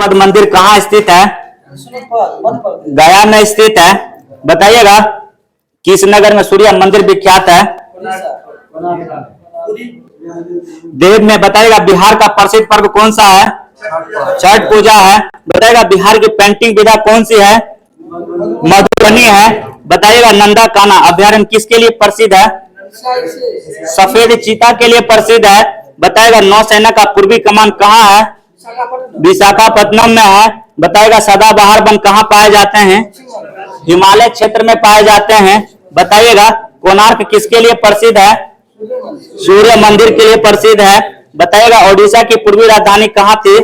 सूतपद मंदिर कहाँ स्थित है? गया में स्थित है। बताइएगा किस नगर में सूर्य मंदिर विख्यात है? देव में। बताइएगा बिहार का प्रसिद्ध पर्व कौन सा है? छठ पूजा है। बताइएगा बिहार की पेंटिंग विधा कौन सी है? मधुबनी है। बताइएगा नंदा काना अभ्यारण्य किसके लिए प्रसिद्ध है? सफेद चीता के लिए प्रसिद्ध है। बताइएगा नौसेना का पूर्वी कमान कहाँ है? विशाखापट्टनम में है। बताइएगा सदाबहार वन कहाँ पाए जाते हैं? हिमालय क्षेत्र में पाए जाते हैं। बताइएगा कोणार्क किसके लिए प्रसिद्ध है? सूर्य मंदिर के लिए प्रसिद्ध है। बताइएगा ओडिशा की पूर्वी राजधानी कहाँ थी?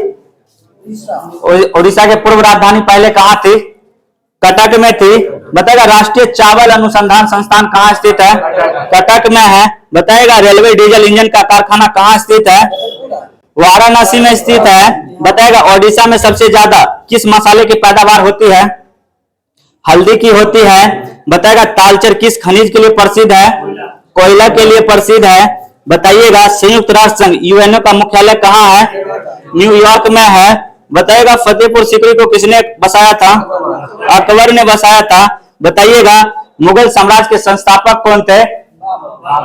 ओडिशा की पूर्व राजधानी पहले कहाँ थी? कटक में थी। बताइएगा राष्ट्रीय चावल अनुसंधान संस्थान कहाँ स्थित है? कटक में है। बताइएगा रेलवे डीजल इंजन का कारखाना कहाँ स्थित है? वाराणसी में स्थित है। बताइएगा ओडिशा में सबसे ज्यादा किस मसाले की पैदावार होती है? हल्दी की होती है। बताइएगा तालचेर किस खनिज के लिए प्रसिद्ध है? कोयला के लिए प्रसिद्ध है। बताइएगा संयुक्त राष्ट्र संघ यूएनओ का मुख्यालय कहाँ है? न्यूयॉर्क में है। बताइएगा फतेहपुर सीकरी को किसने बसाया था? अकबर ने बसाया था। बताइएगा मुगल साम्राज्य के संस्थापक कौन थे?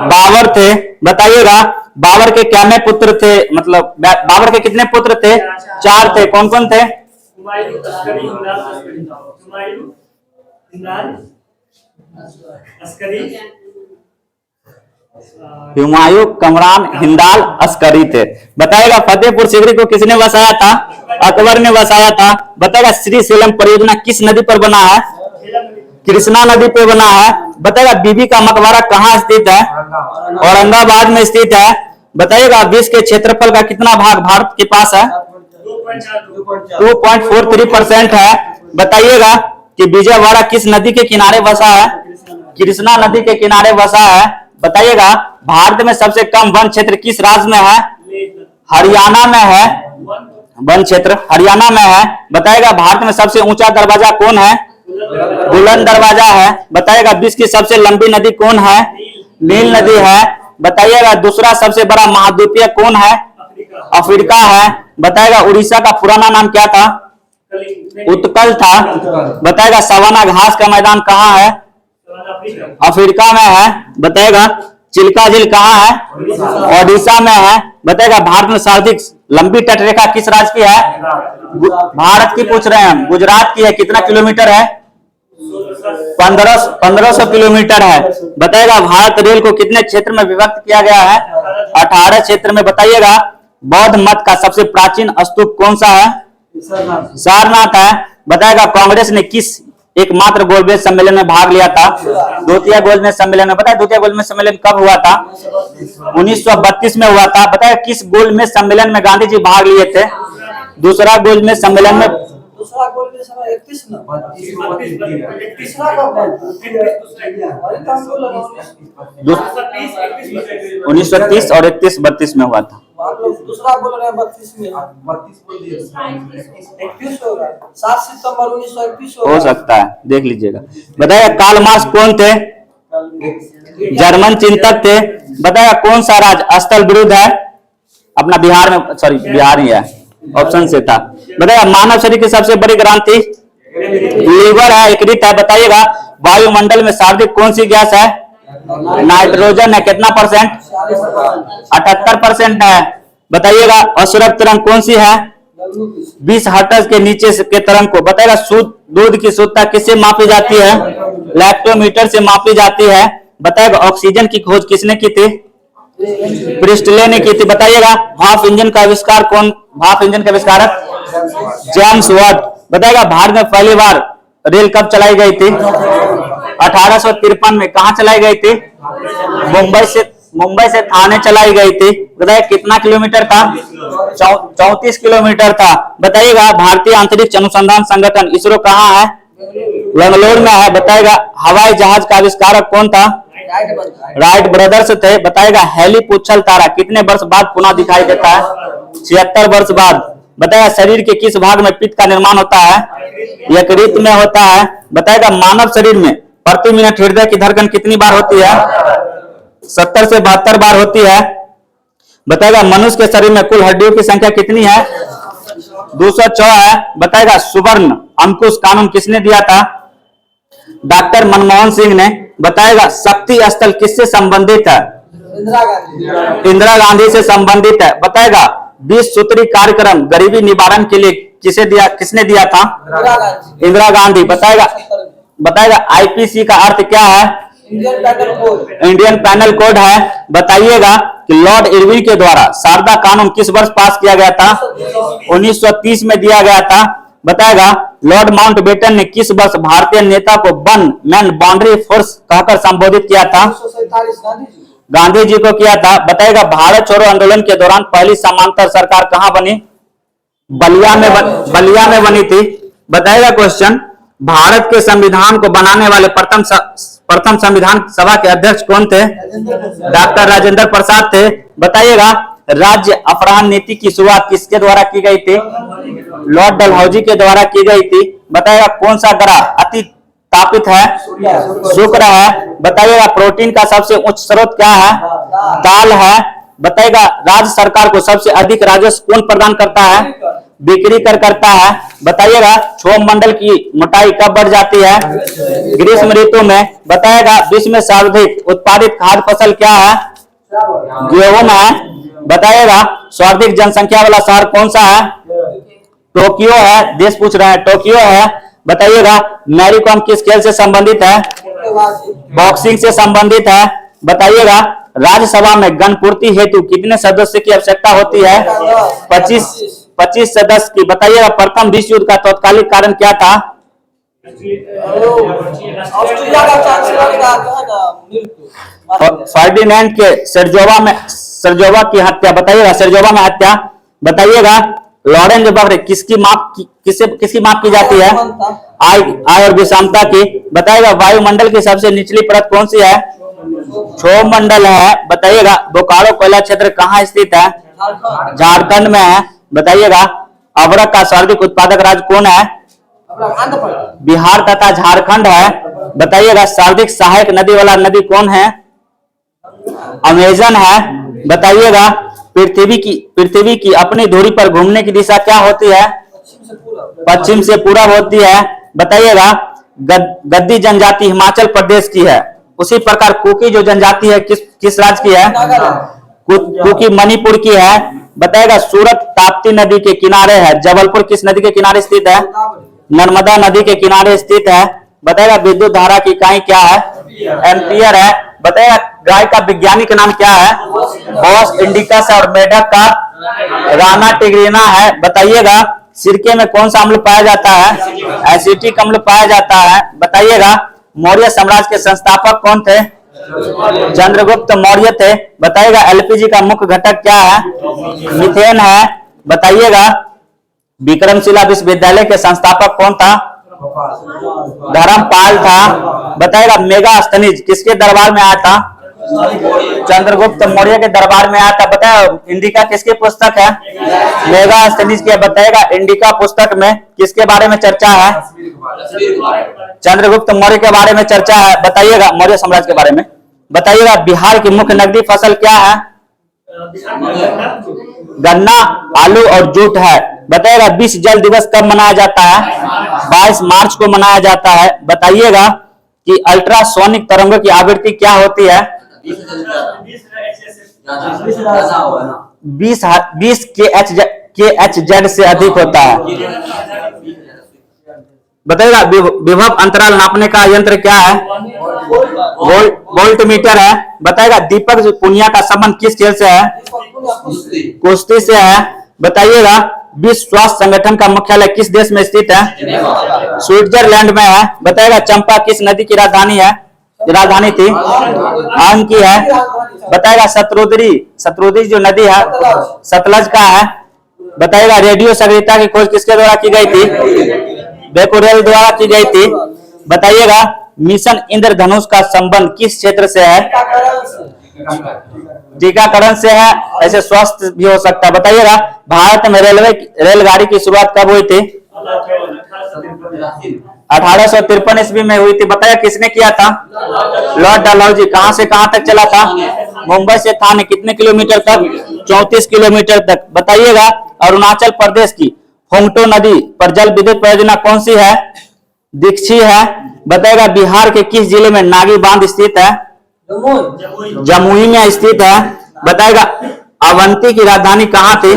बाबर थे। बताइएगा बाबर के क्या में पुत्र थे? मतलब बाबर के कितने पुत्र थे? 4 थे। कौन कौन थे? हुमायूं, कमरान, हिंदाल, अस्करी थे। बताइएगा फतेहपुर सीकरी को किसने बसाया था? अकबर ने बसाया था। बताइएगा श्री सेलम परियोजना किस नदी पर बना है? कृष्णा नदी पे बना है। बताइएगा बीबी का मकबरा कहाँ स्थित है? औरंगाबाद में स्थित है। बताइएगा विश्व के क्षेत्रफल का कितना भाग भारत के पास है? 2.43% है। बताइएगा कि विजयवाड़ा किस नदी के किनारे बसा है? कृष्णा नदी के किनारे बसा है। बताइएगा भारत में सबसे कम वन क्षेत्र किस राज्य में है? हरियाणा में है। वन क्षेत्र हरियाणा में है। बताइएगा भारत में सबसे ऊंचा दरवाजा कौन है? बुलंद दरवाजा है। बताइएगा विश्व की सबसे लंबी नदी कौन है? नील नदी है। बताइएगा दूसरा सबसे बड़ा महाद्वीपीय कौन है? अफ्रीका है। बताइएगा उड़ीसा का पुराना नाम क्या था? उत्कल था। बताइएगा सवाना घास का मैदान कहाँ है? अफ्रीका में है। बताइएगा चिल्का झील कहाँ है? ओडिशा में है। बताइएगा भारत में सर्वाधिक लंबी तटरेखा किस राज्य की है? भारत की पूछ रहे हैं हम। गुजरात की है। कितना किलोमीटर है? 1500 किलोमीटर है। बताइएगा भारत रेल को कितने क्षेत्र में विभक्त किया गया है? 18 क्षेत्र में। बताइएगा बौद्ध मत का सबसे प्राचीन स्तूप कौन सा है? सारनाथ है। बताइएगा कांग्रेस ने किस एकमात्र गोलमेज सम्मेलन में भाग लिया था? द्वितीय गोलमेज सम्मेलन में। बताया द्वितीय गोलमेज सम्मेलन कब हुआ था? 1932 में हुआ था। बताया किस गोलमेज सम्मेलन में गांधी जी भाग लिए थे? दूसरा गोलमेज सम्मेलन में। 1930 और 31-32 में हुआ था। दूसरा बोल रहे हैं 32 में। 7 सितंबर 1931 हो सकता है, देख लीजिएगा। बताइए कार्ल मार्क्स कौन थे? जर्मन चिंतक थे। बताइए कौन सा राज्य स्थल विरुद्ध है? अपना बिहार में, सॉरी बिहार ही है, ऑप्शन से था। बताइए मानव शरीर की सबसे बड़ी ग्रंथि लीवर है, यकृत है। बताइएगा वायुमंडल में सर्वाधिक कौन सी गैस है? नाइट्रोजन है। कितना परसेंट? 78% है। बताइएगा अशुरक तरंग कौन सी है? 20 हर्ट्ज के नीचे के तरंग को। बताइएगा शुद्ध दूध की शुद्धता किससे मापी जाती है? लैक्टोमीटर से मापी जाती है। बताइएगा ऑक्सीजन की खोज किसने की थी? प्रिस्टले ने की थी। बताइएगा भाप इंजन का आविष्कार कौन? भाप इंजन का आविष्कारक जेम्स वाट। बताइएगा भारत में पहली बार रेल कब चलाई गई थी? 1853 में। कहां चलाई गई थी? मुंबई से थाने चलाई गई थी। बताइए कितना किलोमीटर था? 34 किलोमीटर था। बताइएगा भारतीय अंतरिक्ष अनुसंधान संगठन इसरो कहाँ है? बेंगलोर में है। बताइएगा हवाई जहाज का आविष्कारक कौन था? राइट ब्रदर्स थे। बताइएगा हेली पुच्छल तारा कितने वर्ष बाद पुनः दिखाई देता है? 76 वर्ष बाद। बताइएगा शरीर के किस भाग में पित्त का निर्माण होता है? यकृत में होता है। बताइएगा मानव शरीर में प्रति मिनट हृदय की धड़कन कितनी बार होती है? 70 से 72 बार होती है। बताइएगा मनुष्य के शरीर में कुल हड्डियों की संख्या कितनी है? 204 है, बताएगा सुवर्ण अंकुश कानून किसने दिया था? डॉक्टर मनमोहन सिंह ने। बताएगा शक्ति स्थल किससे संबंधित है? इंदिरा गांधी। इंदिरा गांधी से संबंधित है। बताएगा 20 सूत्री कार्यक्रम गरीबी निवारण के लिए किसने दिया था? इंदिरा गांधी। इंदिरा गांधी। बताएगा आईपीसी का अर्थ क्या है? Indian panel code. Indian panel code है। बताइएगा कि लॉर्ड इरविन के द्वारा शारदा कानून किस वर्ष पास किया गया था? 1930 में दिया गया था। बताएगा लॉर्ड माउंटबेटन ने किस वर्ष भारतीय नेता को वन मैन बाउंड्री फोर्स कहकर संबोधित किया था? 1947 गांधी जी। गांधी जी को किया था। बताएगा भारत छोड़ो आंदोलन के दौरान पहली समांतर सरकार कहां बनी? बलिया में बनी थी। बताएगा क्वेश्चन भारत के संविधान को बनाने वाले प्रथम संविधान सभा के अध्यक्ष कौन थे? डॉक्टर राजेंद्र प्रसाद थे। बताइएगा राज्य अपराध नीति की शुरुआत किसके द्वारा की गई थी? लॉर्ड डलहौजी के द्वारा की गई थी। बताइएगा कौन सा ग्रह अति तापित है? शुक्र है। बताइएगा प्रोटीन का सबसे उच्च स्रोत क्या है? दाल है। बताइएगा राज्य सरकार को सबसे अधिक राजस्व कौन प्रदान करता है? बिक्री कर करता है। बताइएगा क्षोभ मंडल की मोटाई कब बढ़ जाती है? ग्रीष्म ऋतु में। बताएगा विश्व में सर्वाधिक उत्पादित खाद्य फसल क्या है? गेहूं है। बताइएगा सर्वाधिक जनसंख्या वाला शहर कौन सा है? टोक्यो है। देश पूछ रहे हैं, टोक्यो है। बताइएगा मैरी कॉम किस खेल से संबंधित है? बॉक्सिंग से संबंधित है। बताइएगा राज्यसभा में गणपूर्ति हेतु कितने सदस्य की आवश्यकता होती है? 25 सदस्य की। बताइएगा प्रथम विश्व युद्ध का तत्कालिक कारण क्या था? ऑस्ट्रेलिया का चांसलर का मृत्यु। फर्डिनेंड के सेरजोवा की हत्या। बताइएगा सेरजोवा में हत्या। बताइएगा लॉरेंज वक्र किसकी माप की जाती है? आय और विषमता की। बताइएगा वायुमंडल की सबसे निचली परत कौन सी है? क्षोभ मंडल है। बताइएगा बोकारो कोयला क्षेत्र कहाँ स्थित है? झारखंड में है। बताइएगा अबरक का सर्वाधिक उत्पादक राज्य कौन है? बिहार तथा झारखंड है। बताइएगा सर्वाधिक सहायक नदी वाला नदी कौन है? अमेजन है। बताइएगा पृथ्वी की अपनी धुरी पर घूमने की दिशा क्या होती है? पश्चिम से पूरब होती है। बताइएगा गद्दी जनजाति हिमाचल प्रदेश की है। उसी प्रकार कुकी जो जनजाति है किस राज्य की है? कुकी मणिपुर की है। बताएगा सूरत ताप्ती नदी के किनारे है। जबलपुर किस नदी के किनारे स्थित है? नर्मदा नदी के किनारे स्थित है। बताएगा विद्युत धारा की इकाई क्या है? एम्पियर है। बताएगा गाय का वैज्ञानिक नाम क्या है? बॉस इंडिकस और मेढक का राना टिग्रिना है। बताइएगा सिरके में कौन सा अम्ल पाया जाता है? एसिटिक अम्ल पाया जाता है। बताइएगा मौर्य साम्राज्य के संस्थापक कौन थे? चंद्रगुप्त मौर्य थे। बताइएगा एलपीजी का मुख्य घटक क्या है? मीथेन है। बताइएगा विक्रमशिला विश्वविद्यालय के संस्थापक कौन था? धर्मपाल था। बताइएगा मेगास्थनीज किसके दरबार में आया था? चंद्रगुप्त मौर्य के दरबार में आया था। बताया इंडिका किसकी पुस्तक है? मेगास्थनीज की। बताइएगा इंडिका पुस्तक में किसके बारे में चर्चा है? चंद्रगुप्त मौर्य के बारे में चर्चा है। बताइएगा मौर्य साम्राज्य के बारे में। बताइएगा बिहार की मुख्य नकदी फसल क्या है? गन्ना, आलू और जूट है। बताइएगा विश्व जल दिवस कब मनाया जाता है? 22 मार्च को मनाया जाता है। बताइएगा कि अल्ट्रासोनिक तरंगों की आवृत्ति क्या होती है? 20 kHz से अधिक होता है। बताइएगा विभव अंतराल नापने का यंत्र क्या है? वोल्ट मीटर है। बताइएगा दीपक पुनिया का संबंध किस खेल से है? कुश्ती से है। बताइएगा विश्व स्वास्थ्य संगठन का मुख्यालय किस देश में स्थित है? स्विट्जरलैंड में है। बताइएगा चंपा किस नदी की राजधानी थी? आन की है। बताइएगा शत्रुद्री जो नदी है सतलज का है। बताइएगा रेडियो सक्रियता की खोज किसके द्वारा की गई थी? बेकुरेल द्वारा की गई थी। बताइएगा मिशन इंद्रधनुष का संबंध किस क्षेत्र से है? टीकाकरण से है। ऐसे स्वास्थ्य भी हो सकता है। बताइएगा भारत में रेलगाड़ी की शुरुआत कब हुई थी? 1853 ईस्वी में हुई थी। बताइए किसने किया था? लॉर्ड डलहौजी। कहां से कहां तक चला था? मुंबई से थाने कितने किलोमीटर तक? 34 किलोमीटर तक। बताइएगा अरुणाचल प्रदेश की होंगटो नदी पर जल विद्युत परियोजना कौन सी है? दीक्षी है। बताएगा बिहार के किस जिले में नागी बांध स्थित है? जमुई में स्थित है। बताएगा अवंती की राजधानी कहाँ थी?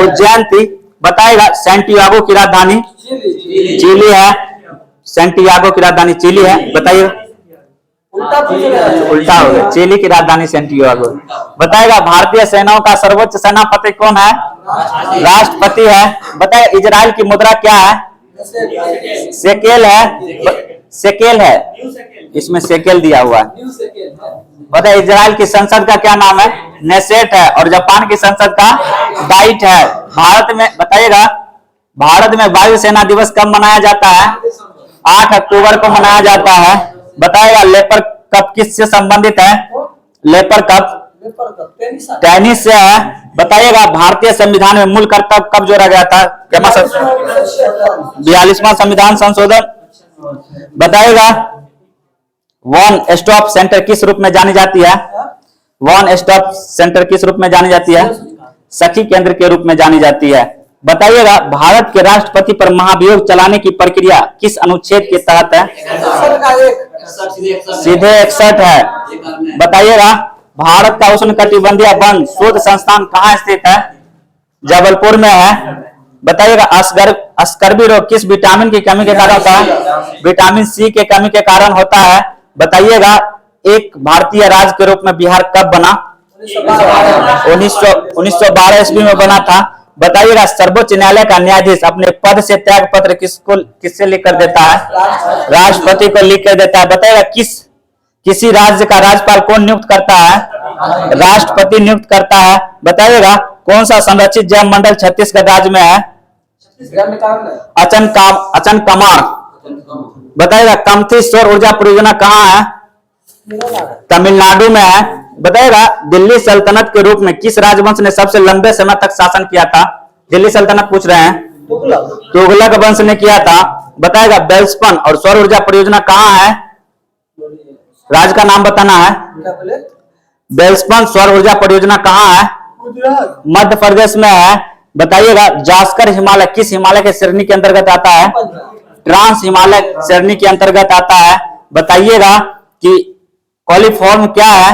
उज्जैन थी। बताएगा सैंटियागो की राजधानी चिली है। सैंटियागो की राजधानी चिली है। बताइए उल्टा पूछ रहे हैं। उल्टा हो गया, चिली की राजधानी सैंटियागो। बताएगा भारतीय सेनाओं का सर्वोच्च सेनापति कौन है? राष्ट्रपति है। बताएगा इजराइल की मुद्रा क्या है? शेकेल है। शेकेल है, इसमें शेकेल दिया हुआ है। न्यू सेकेंड है। बताए इजराइल की संसद का क्या नाम है? नेसेट है। और जापान की संसद का डाइट है। भारत में बताइएगा भारत में वायुसेना दिवस कब मनाया जाता है? 8 अक्टूबर को मनाया जाता है। बताएगा लेपर कप किससे संबंधित है? लेपर कप पेपर का टेनिस है। टेनिस से है। बताइएगा भारतीय संविधान में मूल कर्तव्य कब जोड़ा गया था? 42वां संविधान संशोधन। बताइएगा वन स्टॉप सेंटर किस रूप में जानी जाती है? वन स्टॉप सेंटर किस रूप में जानी जाती है? सखी केंद्र के रूप में जानी जाती है। बताइएगा भारत के राष्ट्रपति पर महाभियोग चलाने की प्रक्रिया किस अनुच्छेद के तहत है? सीधे 61 है। बताइएगा भारत का उष्णकटिबंधीय वन शोध संस्थान कहाँ स्थित है? जबलपुर में है। बताइएगा अस्कर्बी रोग किस विटामिन की कमी के कारण होता है? विटामिन सी के कमी के कारण होता है। बताइएगा एक भारतीय राज्य के रूप में बिहार कब बना? 1912 ईस्वी में बना था। बताइएगा सर्वोच्च न्यायालय का न्यायाधीश अपने पद से त्याग पत्र किससे लिख कर देता है? राष्ट्रपति को लिख कर देता है। बताइएगा किसी राज्य का राज्यपाल कौन नियुक्त करता है? राष्ट्रपति नियुक्त करता है। बताइएगा कौन सा संरक्षित जैव मंडल छत्तीसगढ़ राज्य में है? अचनकमार। बताइएगा कमथी सौर ऊर्जा परियोजना कहाँ है? तमिलनाडु में है। बताइएगा दिल्ली सल्तनत के रूप में किस राजवंश ने सबसे लंबे समय तक शासन किया था? दिल्ली सल्तनत पूछ रहे हैं। तुगलक वंश ने किया था। बताएगा बेल्सपन और सौर ऊर्जा परियोजना कहाँ है? राज्य का नाम बताना है। बेल्सपन सौर ऊर्जा परियोजना कहाँ है? मध्य प्रदेश में है। बताइएगा जास्कर हिमालय किस हिमालय के श्रेणी के अंतर्गत आता है? ट्रांस हिमालय श्रेणी के अंतर्गत आता है। बताइएगा कि कॉलीफॉर्म क्या है?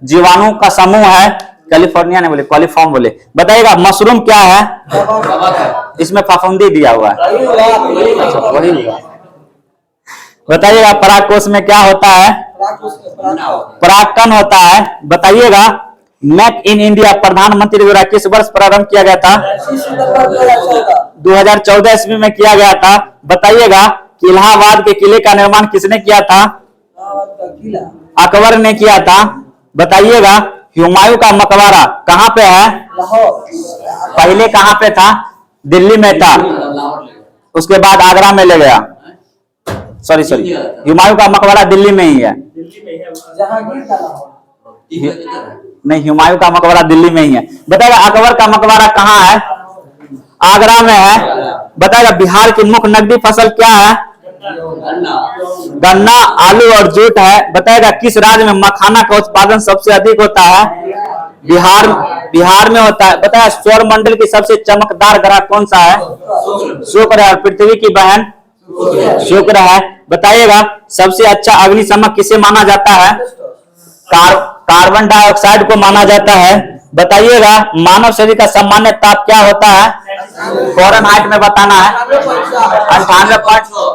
जीवाणु का समूह है। कैलिफोर्निया ने बोले कॉलीफॉर्म बोले। बताइएगा मशरूम क्या है? इसमें फफूंदी दिया हुआ है। वही हुआ। बताइएगा परागकोश में क्या होता है? परागकण होता है। बताइएगा मेक इन इंडिया प्रधानमंत्री द्वारा किस वर्ष प्रारंभ किया गया था? 2014 ईस्वी में किया गया था। बताइएगा कि इलाहाबाद के किले का निर्माण किसने किया था? अकबर ने किया था। बताइएगा हुमायूं का मकबरा कहाँ पे है? पहले कहाँ पे था? दिल्ली में था, उसके बाद आगरा में ले गया। सॉरी हुमायूं का मकबरा दिल्ली में ही है। नहीं, हुमायूं का मकबरा दिल्ली में ही है। बताएगा अकबर का मकबरा कहाँ है? आगरा में है। बताएगा बिहार की मुख्य नकदी फसल क्या है? गन्ना, आलू और जूट है। बताएगा किस राज्य में मखाना का उत्पादन सबसे अधिक होता है? बिहार में होता है। बताया सौर मंडल की सबसे चमकदार ग्रह कौन सा है? शुक्र है। और पृथ्वी की बहन शुक्र है। बताइएगा सबसे अच्छा अग्निशमक किसे माना जाता है? कार्बन डाइऑक्साइड को माना जाता है। बताइएगा मानव शरीर का सामान्य ताप क्या होता है? फ़ारेनहाइट में बताना है।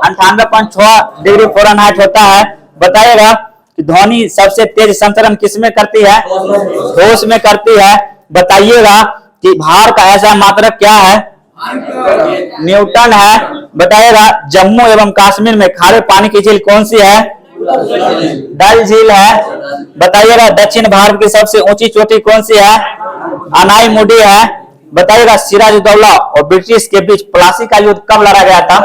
98.6 डिग्री फ़ारेनहाइट होता है। बताइएगा कि ध्वनि सबसे तेज संचरण किसमें करती है? होश में करती है। बताइएगा कि भार का ऐसा मात्रक क्या है? न्यूटन है। बताइएगा जम्मू एवं कश्मीर में खारे पानी की झील कौन सी है? डल झील है। बताइएगा दक्षिण भारत की सबसे ऊंची चोटी कौन सी है? अनाईमुडी है। बताइएगा सिराजुद्दौला और ब्रिटिश के बीच प्लासी का युद्ध कब लड़ा गया था?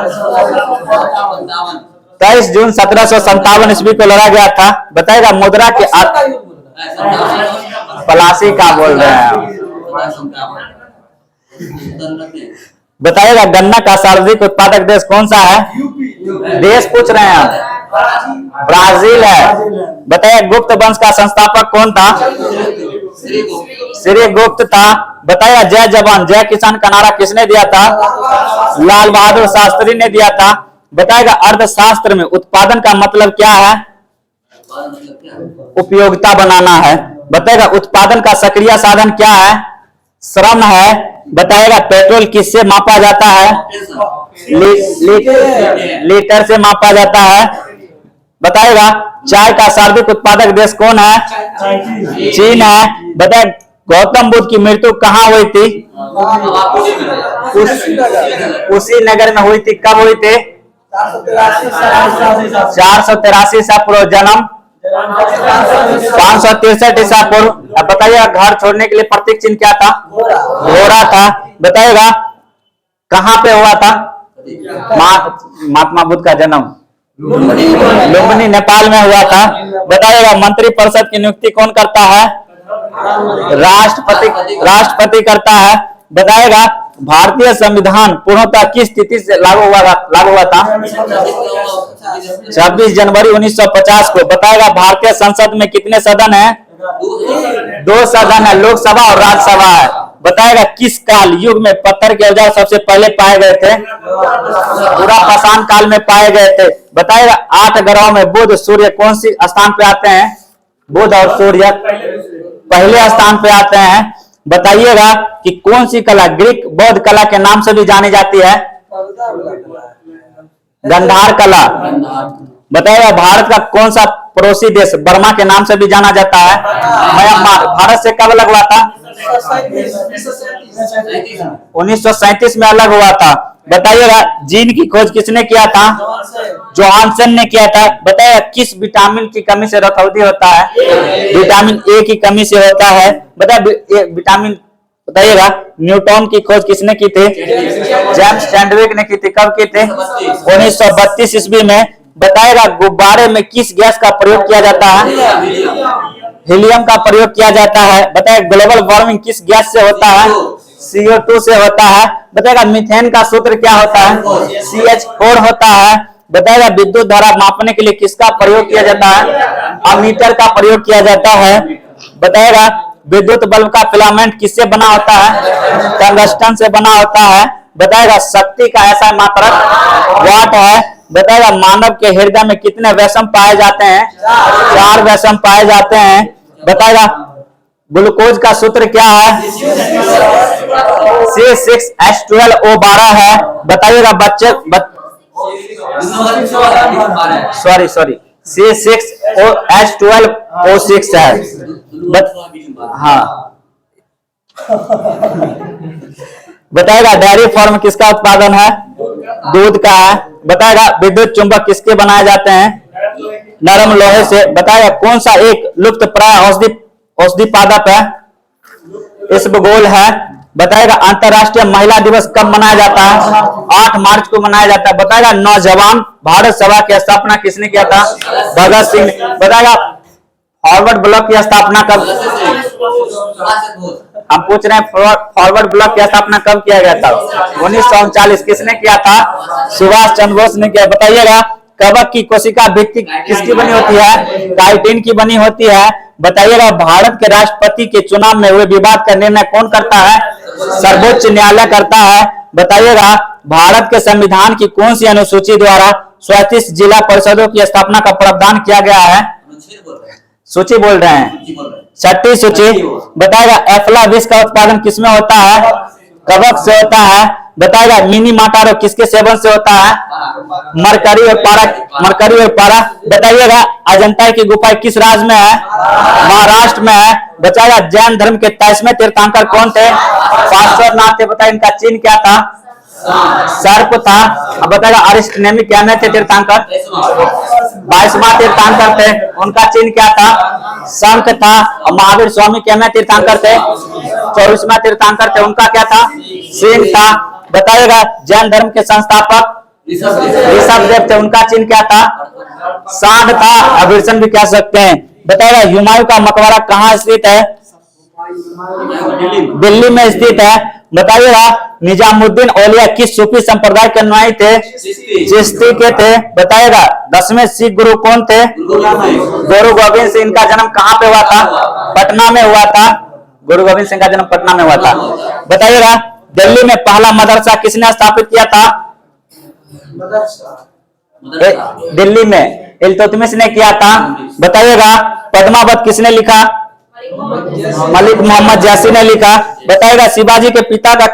23 जून 1757 ईस्वी को लड़ा गया था। बताइएगा मुद्रा के प्लासी का बोल रहे हैं। बताइएगा गन्ना का सर्वाधिक उत्पादक देश कौन सा है? देश पूछ रहे हैं। ब्राजील है। बताइए गुप्त वंश का संस्थापक कौन था? श्री गुप्त था। बताइएगा जय जवान जय किसान का नारा किसने दिया था? लाल बहादुर शास्त्री ने दिया था। बताइएगा अर्थशास्त्र में उत्पादन का मतलब क्या है? उपयोगिता बनाना है। बताइएगा उत्पादन का सक्रिय साधन क्या है? श्रम है। बताइएगा पेट्रोल किससे मापा जाता है? लीटर से मापा जाता है। बताइएगा चाय का सर्वाधिक उत्पादक देश कौन है? चीन है। बताइए गौतम बुद्ध की मृत्यु कहाँ हुई थी? उसी नगर में हुई थी। कब हुई थी? 483 ईसा पूर्व। जन्म 563 ईसा पूर्व। अब बताइएगा घर छोड़ने के लिए प्रतीक चिन्ह क्या था? घोड़ा था। बताइएगा कहाँ पे हुआ था महात्मा बुद्ध का जन्म? लुम्बिनी नेपाल में हुआ था। बताइएगा मंत्रिपरिषद की नियुक्ति कौन करता है? राष्ट्रपति करता है। बताइएगा भारतीय संविधान पूर्णतः किस तिथि से लागू हुआ था? 26 जनवरी 1950 को। बताएगा भारतीय संसद में कितने सदन हैं? 2 सदन है, लोकसभा और राज्यसभा है। बताएगा किस काल युग में पत्थर के औजार सबसे पहले पाए गए थे? पूरा पाषाण काल में पाए गए थे। बताएगा 8 ग्रहों में बुध सूर्य कौन सी स्थान पे आते हैं? बुध और सूर्य पहले स्थान पे आते हैं। बताइएगा कि कौन सी कला ग्रीक बौद्ध कला के नाम से भी जानी जाती है? गंधार कला। बताइएगा भारत का कौन सा पड़ोसी देश बर्मा के नाम से भी जाना जाता है? म्यांमार। भारत से कब अलग हुआ था? 1937 में अलग हुआ था। बताइएगा जीन की खोज किसने किया था? जोहानसन ने किया था। बताइएगा किस विटामिन की कमी से रतौंधी होता है? विटामिन ए की कमी से होता है। बताइए विटामिन बताइएगा न्यूटन की खोज किसने की थी? जेम्स चैडविक ने की थी। कब की थी? 1932 ईस्वी में। बताइएगा गुब्बारे में किस गैस का प्रयोग किया जाता है? हीलियम का प्रयोग किया जाता है। बताइए ग्लोबल वार्मिंग किस गैस से होता है? CO2 से होता है। बताइएगा मीथेन का सूत्र क्या होता है? CH4 होता है। बताइएगा विद्युत धारा मापने के लिए किसका प्रयोग किया जाता है? अमीटर का प्रयोग किया जाता है। बताइएगा विद्युत बल्ब का फिलामेंट किससे बना होता है? टंगस्टन से बना होता है। बताइएगा शक्ति का ऐसा मात्रक वाट है। बताइएगा मानव के हृदय में कितने वैषम पाए जाते हैं? 4 वैषम पाए जाते हैं। बताइएगा ग्लूकोज का सूत्र क्या है? C6H12O12 है। बताइएगा बच्चे सॉरी C6H12O6 है। हाँ बताएगा डेयरी फार्म किसका उत्पादन है? दूध का है। बताएगा विद्युत चुंबक किसके बनाए जाते हैं? नरम लोहे से। बताएगा कौन सा एक लुप्त प्राय औषधि पादप है? इसबगोल है। बताएगा अंतरराष्ट्रीय महिला दिवस कब मनाया जाता है? 8 मार्च को मनाया जाता है। बताएगा नौजवान भारत सभा की स्थापना किसने किया था? भगत सिंह ने। बताएगा फॉरवर्ड ब्लॉक की स्थापना कब? हम पूछ रहे हैं फॉरवर्ड ब्लॉक की स्थापना कब किया गया था? 1939। किसने किया था? सुभाष चंद्र बोस ने किया। बताइएगा कवक की कोशिका भित्ति किसकी बनी होती है? काइटिन की बनी होती है। बताइएगा भारत के राष्ट्रपति के चुनाव में हुए विवाद का निर्णय कौन करता है? सर्वोच्च न्यायालय करता है। बताइएगा भारत के संविधान की कौन सी अनुसूची द्वारा 37 जिला परिषदों की स्थापना का प्रावधान किया गया है? सूची बोल रहे हैं, छठी सूची। बताएगा एफला विष का उत्पादन किसमें होता है? कवक से होता है। बताएगा मिनी माटा रोग किसके सेवन से होता है? मरकरी और पारा। बताइएगा अजंता की गुफा किस राज्य में है? महाराष्ट्र में है। बताएगा जैन धर्म के 23वें तीर्थंकर कौन थे? पार्श्वनाथ थे। बताइए इनका चिन्ह क्या था? सर्प था। अब बताएगा अरिस्टनेमी क्या में थे तीर्थंकर? 22वां तीर्थंकर थे। उनका चिन्ह क्या था? शंख था। और महावीर स्वामी क्या में तीर्थंकर थे? 24वां तीर्थंकर थे। उनका क्या था? सिंह था। बताइएगा जैन धर्म के संस्थापक ऋषभ देव थे। उनका चिन्ह क्या था? सांड था। अभिर्षण भी कह सकते हैं। बताइएगा हुमायूं का मकबरा कहाँ स्थित है? दिल्ली में स्थित है। बताइएगा निजामुद्दीन औलिया किस सूफी संप्रदाय के अनुयायी थे? चिश्ती के थे। बताइएगा 10वें सिख गुरु कौन थे? गुरु गोविंद सिंह। इनका जन्म कहाँ पे हुआ था? पटना में हुआ था। गुरु गोविंद सिंह का जन्म पटना में हुआ था। बताइएगा दिल्ली में पहला मदरसा किसने स्थापित किया था? दिल्ली में इल्तुतमिश ने किया था। बताइएगा पद्मावत किसने लिखा? मलिक मोहम्मद जैसी ने लिखा। बताइएगा शिवाजी के पिता का